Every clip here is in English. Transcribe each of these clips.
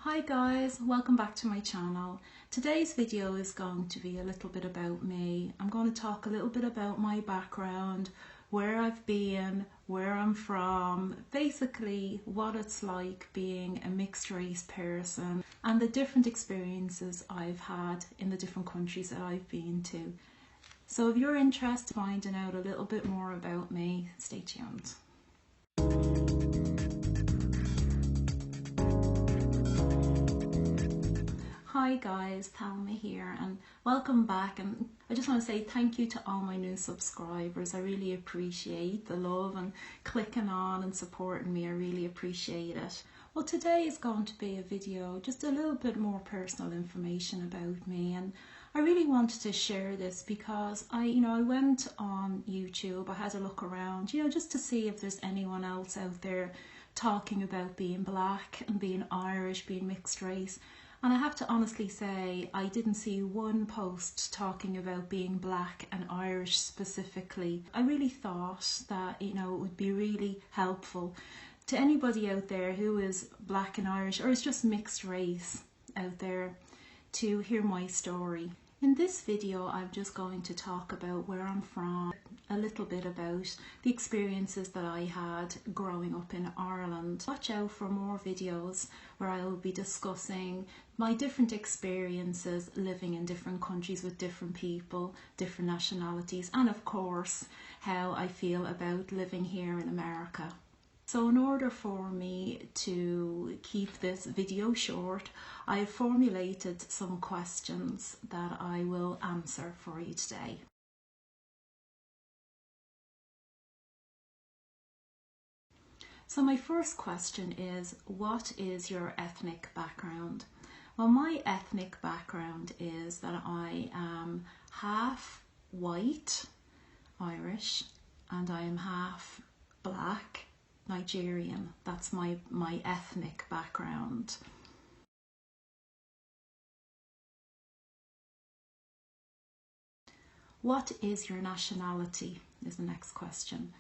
Hi guys, welcome back to my channel. Today's video is going to be a little bit about me. I'm going to talk a little bit about my background, where I've been, where I'm from, basically what it's like being a mixed race person and the different experiences I've had in the different countries that I've been to. So if you're interested in finding out a little bit more about me, stay tuned. Hi guys, Thelma here and welcome back, and I just want to say thank you to all my new subscribers. I really appreciate the love and clicking on and supporting me. I really appreciate it. Well, today is going to be a video, just a little bit more personal information about me, and I really wanted to share this because I went on YouTube. I had a look around, just to see if there's anyone else out there talking about being black and being Irish, being mixed race. And I have to honestly say, I didn't see one post talking about being black and Irish specifically. I really thought that, it would be really helpful to anybody out there who is black and Irish or is just mixed race out there to hear my story. In this video, I'm just going to talk about where I'm from, a little bit about the experiences that I had growing up in Ireland. Watch out for more videos where I will be discussing my different experiences living in different countries with different people, different nationalities, and of course, how I feel about living here in America. So in order for me to keep this video short, I have formulated some questions that I will answer for you today. So my first question is, what is your ethnic background? Well, my ethnic background is that I am half white, Irish, and I am half black, Nigerian. That's my ethnic background. What is your nationality is the next question.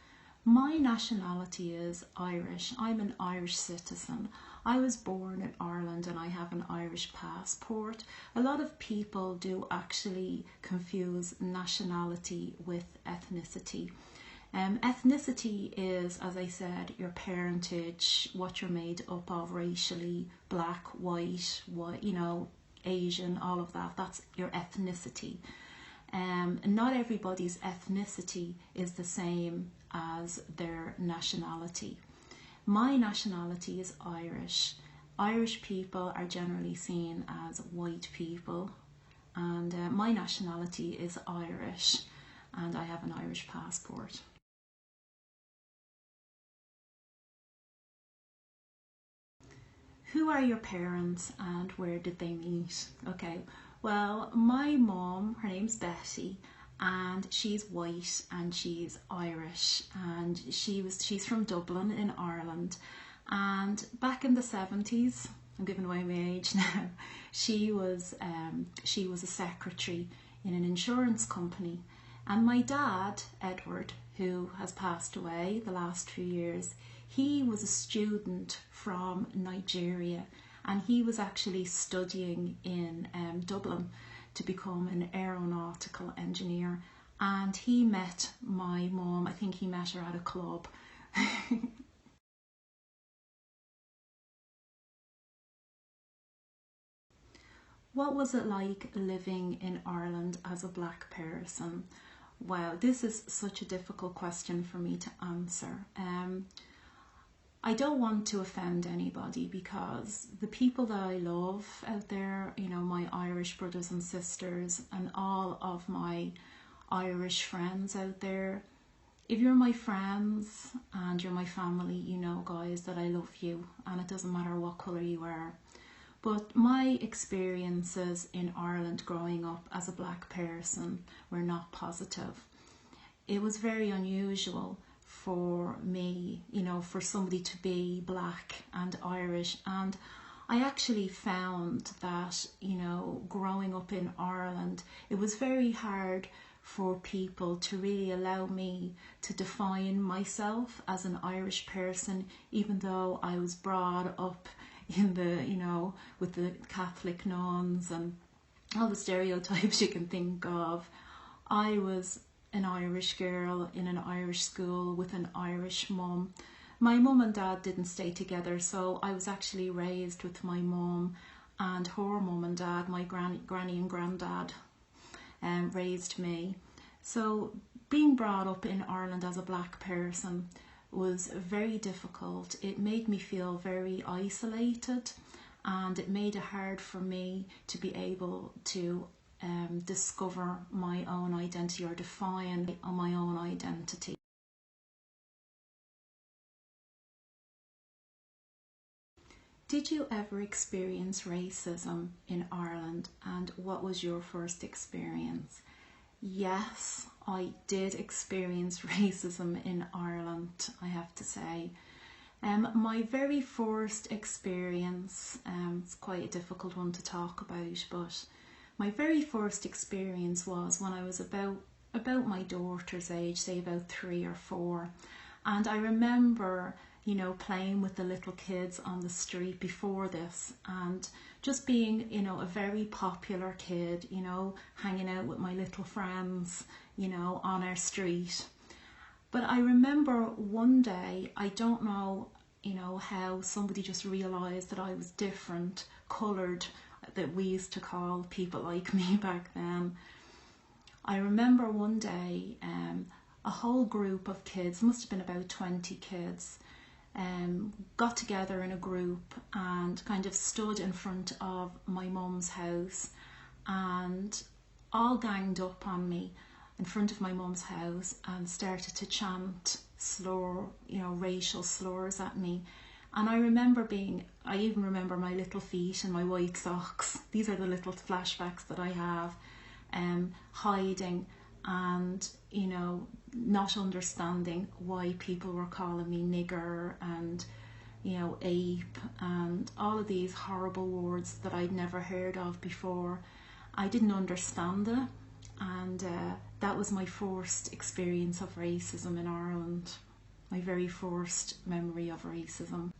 My nationality is Irish. I'm an Irish citizen. I was born in Ireland and I have an Irish passport. A lot of people do actually confuse nationality with ethnicity. Ethnicity is, as I said, your parentage, what you're made up of racially, black, white, Asian, all of that. That's your ethnicity. Not everybody's ethnicity is the same as their nationality. My nationality is Irish. Irish people are generally seen as white people, and my nationality is Irish, and I have an Irish passport. Who are your parents and where did they meet? Okay, well, my mom, her name's Betty, and she's white and she's Irish, and she's from Dublin in Ireland. And back in the 70s, I'm giving away my age now, she was a secretary in an insurance company. And my dad, Edward, who has passed away the last few years, he was a student from Nigeria, and he was actually studying in Dublin to become an aeronautical engineer. And he met my mum, I think he met her at a club. What was it like living in Ireland as a black person? Wow, this is such a difficult question for me to answer. I don't want to offend anybody because the people that I love out there, my Irish brothers and sisters and all of my Irish friends out there, if you're my friends and you're my family, you know, guys, that I love you, and it doesn't matter what colour you are. But my experiences in Ireland growing up as a black person were not positive. It was very unusual for me, for somebody to be black and Irish. And I actually found that, growing up in Ireland, it was very hard for people to really allow me to define myself as an Irish person, even though I was brought up in the, with the Catholic nuns and all the stereotypes you can think of. I was an Irish girl in an Irish school with an Irish mum. My mum and dad didn't stay together, so I was actually raised with my mum and her mum and dad. My granny and granddad raised me. So being brought up in Ireland as a black person was very difficult. It made me feel very isolated, and it made it hard for me to be able to discover my own identity or define my own identity. Did you ever experience racism in Ireland, and what was your first experience? Yes, I did experience racism in Ireland, I have to say. My very first experience, it's quite a difficult one to talk about, but my very first experience was when I was about my daughter's age, say about 3 or 4. And I remember, playing with the little kids on the street before this, and just being, a very popular kid, hanging out with my little friends, on our street. But I remember one day, I don't know, how somebody just realised that I was different, coloured, that we used to call people like me back then. I remember one day, a whole group of kids, must have been about 20 kids, got together in a group and kind of stood in front of my mum's house and all ganged up on me in front of my mum's house and started to chant racial slurs at me. And I even remember my little feet and my white socks. These are the little flashbacks that I have, hiding and, not understanding why people were calling me nigger and, ape and all of these horrible words that I'd never heard of before. I didn't understand it, and that was my first experience of racism in Ireland, my very first memory of racism.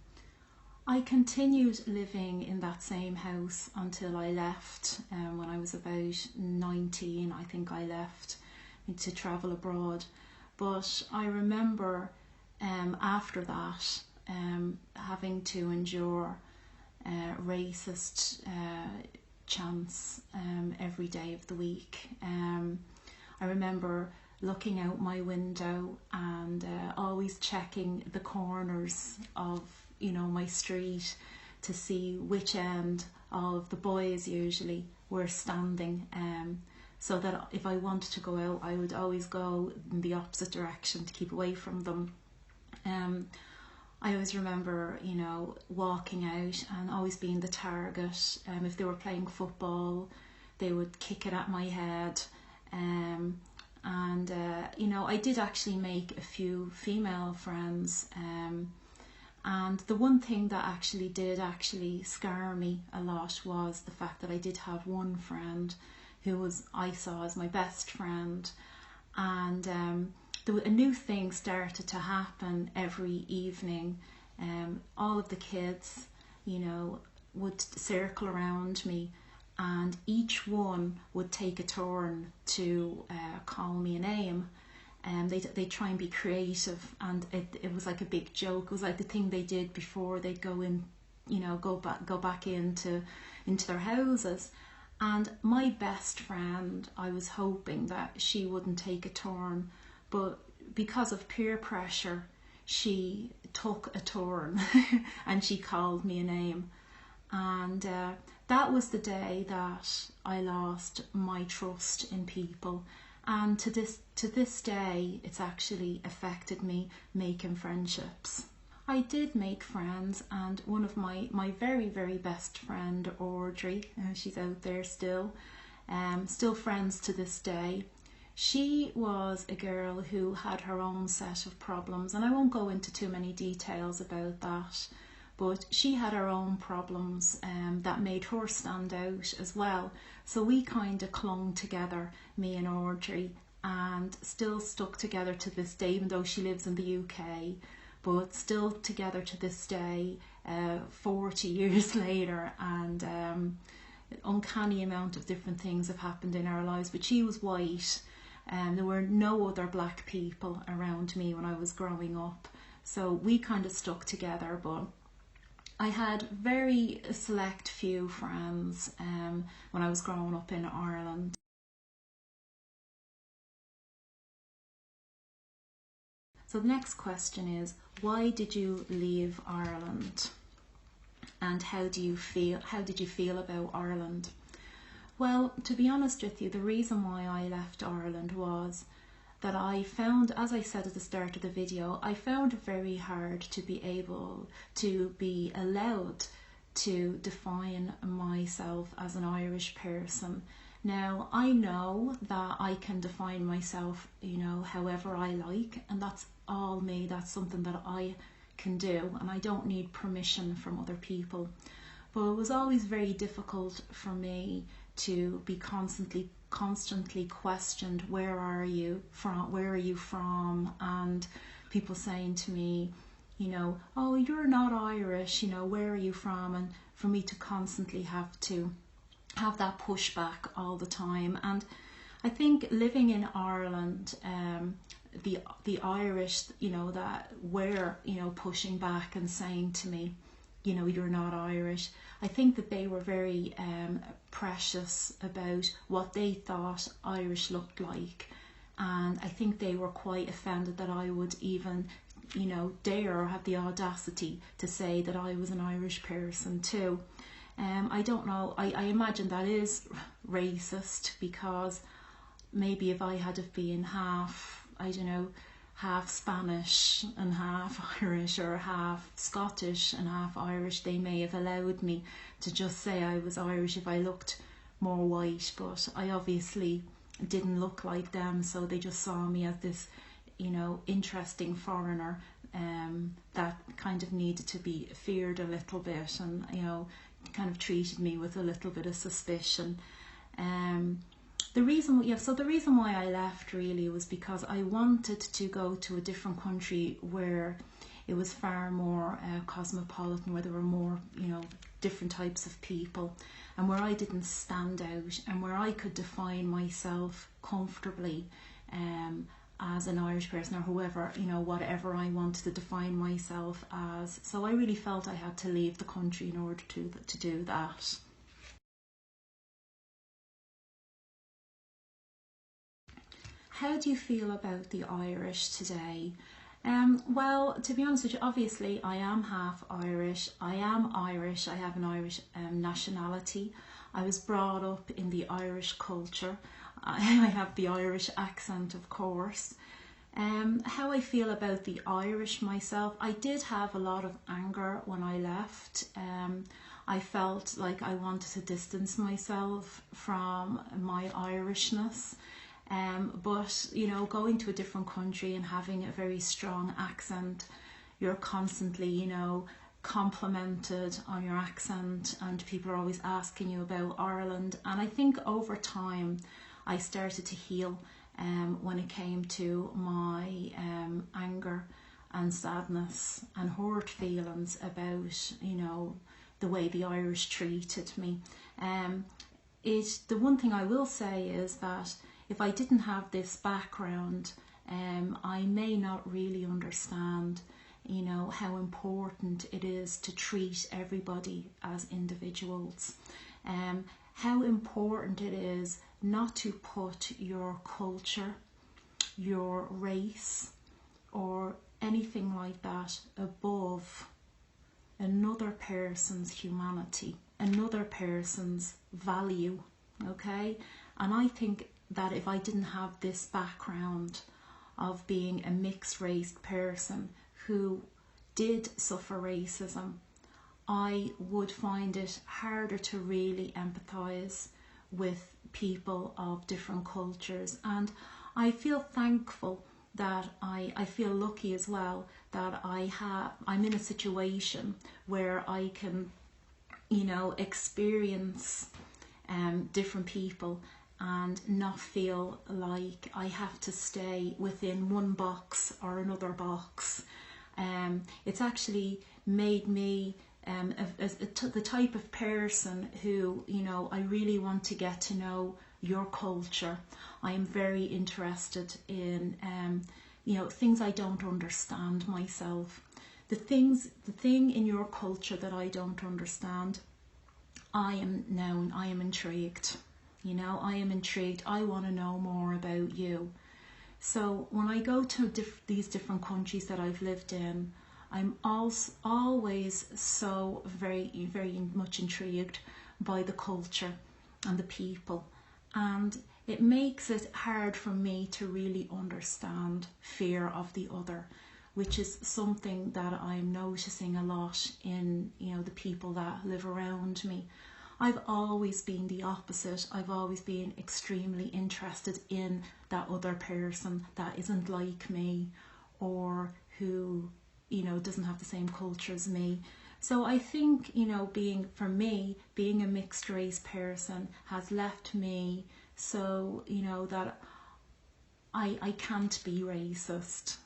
I continued living in that same house until I left. When I was about 19, I think I left to travel abroad. But I remember after that having to endure racist chants every day of the week. I remember looking out my window and always checking the corners of my street to see which end of the boys usually were standing, so that if I wanted to go out I would always go in the opposite direction to keep away from them. I always remember walking out and always being the target. If they were playing football they would kick it at my head, and I did actually make a few female friends, and the one thing that did scare me a lot was the fact that I did have one friend who I saw as my best friend, and a new thing started to happen every evening. All of the kids, would circle around me, and each one would take a turn to call me a name. They try and be creative, and it was like a big joke. It was like the thing they did before they'd go in, go back into their houses. And my best friend, I was hoping that she wouldn't take a turn, but because of peer pressure, she took a turn and she called me a name. And that was the day that I lost my trust in people. And to this day, it's actually affected me making friendships. I did make friends, and one of my very, very best friend, Audrey, she's out there still friends to this day. She was a girl who had her own set of problems, and I won't go into too many details about that, but she had her own problems that made her stand out as well. So we kind of clung together, me and Audrey, and still stuck together to this day, even though she lives in the UK. but still together to this day, 40 years later, and uncanny amount of different things have happened in our lives. But she was white, and there were no other black people around me when I was growing up, so we kind of stuck together. But I had very select few friends when I was growing up in Ireland. So the next question is, why did you leave Ireland? And how did you feel about Ireland? Well, to be honest with you, the reason why I left Ireland was that I found, as I said at the start of the video, I found it very hard to be able to be allowed to define myself as an Irish person. Now, I know that I can define myself, however I like, and that's all me. That's something that I can do, and I don't need permission from other people. But it was always very difficult for me to be constantly questioned, where are you from, and people saying to me, oh, you're not Irish, where are you from, and for me to constantly have to have that pushback all the time. And I think living in Ireland, the Irish, that were, pushing back and saying to me, you're not Irish. I think that they were very precious about what they thought Irish looked like. And I think they were quite offended that I would even, dare or have the audacity to say that I was an Irish person too. I don't know, I imagine that is racist, because maybe if I had have been half Spanish and half Irish, or half Scottish and half Irish, they may have allowed me to just say I was Irish if I looked more white, but I obviously didn't look like them, so they just saw me as this, interesting foreigner that kind of needed to be feared a little bit, and, kind of treated me with a little bit of suspicion. The reason why I left really was because I wanted to go to a different country where it was far more cosmopolitan, where there were more, different types of people, and where I didn't stand out, and where I could define myself comfortably as an Irish person, or whoever, whatever I wanted to define myself as. So I really felt I had to leave the country in order to do that. How do you feel about the Irish today? Well, to be honest with you, obviously I am half Irish. I am Irish. I have an Irish nationality. I was brought up in the Irish culture. I have the Irish accent, of course. How I feel about the Irish myself, I did have a lot of anger when I left. I felt like I wanted to distance myself from my Irishness. But, going to a different country and having a very strong accent, you're constantly, complimented on your accent, and people are always asking you about Ireland. And I think over time I started to heal when it came to my anger and sadness and hurt feelings about, the way the Irish treated me. The one thing I will say is that if I didn't have this background, I may not really understand, how important it is to treat everybody as individuals. How important it is not to put your culture, your race, or anything like that above another person's humanity, another person's value, okay? And I think that if I didn't have this background of being a mixed race person who did suffer racism, I would find it harder to really empathise with people of different cultures. And I feel thankful that I feel lucky as well that I'm in a situation where I can, experience different people and not feel like I have to stay within one box or another box. It's actually made me the type of person who, you know, I really want to get to know your culture. I am very interested in, you know, things I don't understand myself. The thing in your culture that I don't understand, I am intrigued. You know, I am intrigued. I want to know more about you. So when I go to these different countries that I've lived in, I'm also always so very, very much intrigued by the culture and the people. And it makes it hard for me to really understand fear of the other, which is something that I'm noticing a lot in, you know, the people that live around me. I've always been the opposite. I've always been extremely interested in that other person that isn't like me, or who, you know, doesn't have the same culture as me. So I think, you know, being a mixed race person has left me so, you know, that I can't be racist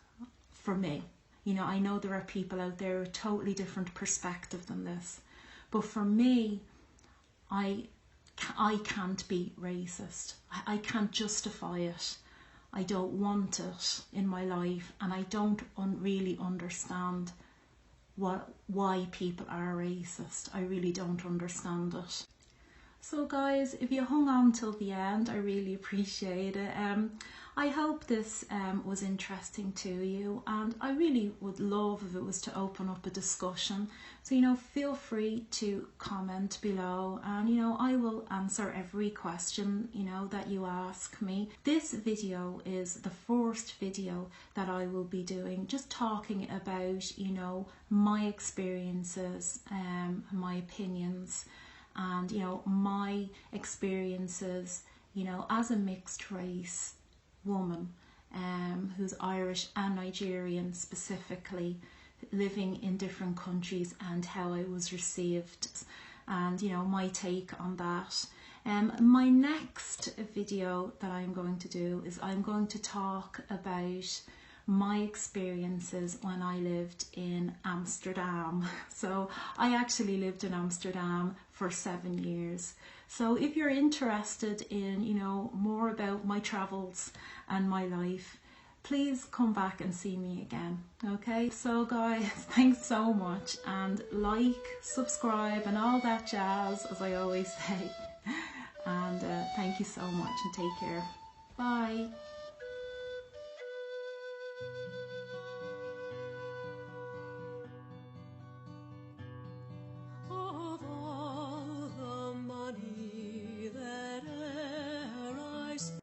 for me. You know, I know there are people out there with totally different perspective than this, but for me, I can't be racist. I can't justify it. I don't want it in my life, and I don't really understand why people are racist. I really don't understand it. So guys, if you hung on till the end, I really appreciate it. I hope this was interesting to you, and I really would love if it was to open up a discussion. So, you know, feel free to comment below, and, you know, I will answer every question, you know, that you ask me. This video is the first video that I will be doing, just talking about, you know, my experiences, my opinions, and, you know, my experiences, you know, as a mixed race woman, who's Irish and Nigerian specifically, living in different countries, and how I was received, and, you know, my take on that. My next video that I'm going to do is I'm going to talk about my experiences when I lived in Amsterdam. So I actually lived in Amsterdam for 7 years. So if you're interested in, you know, more about my travels and my life, please come back and see me again. Okay, so guys, thanks so much, and like, subscribe and all that jazz, as I always say. And thank you so much, and take care. Bye.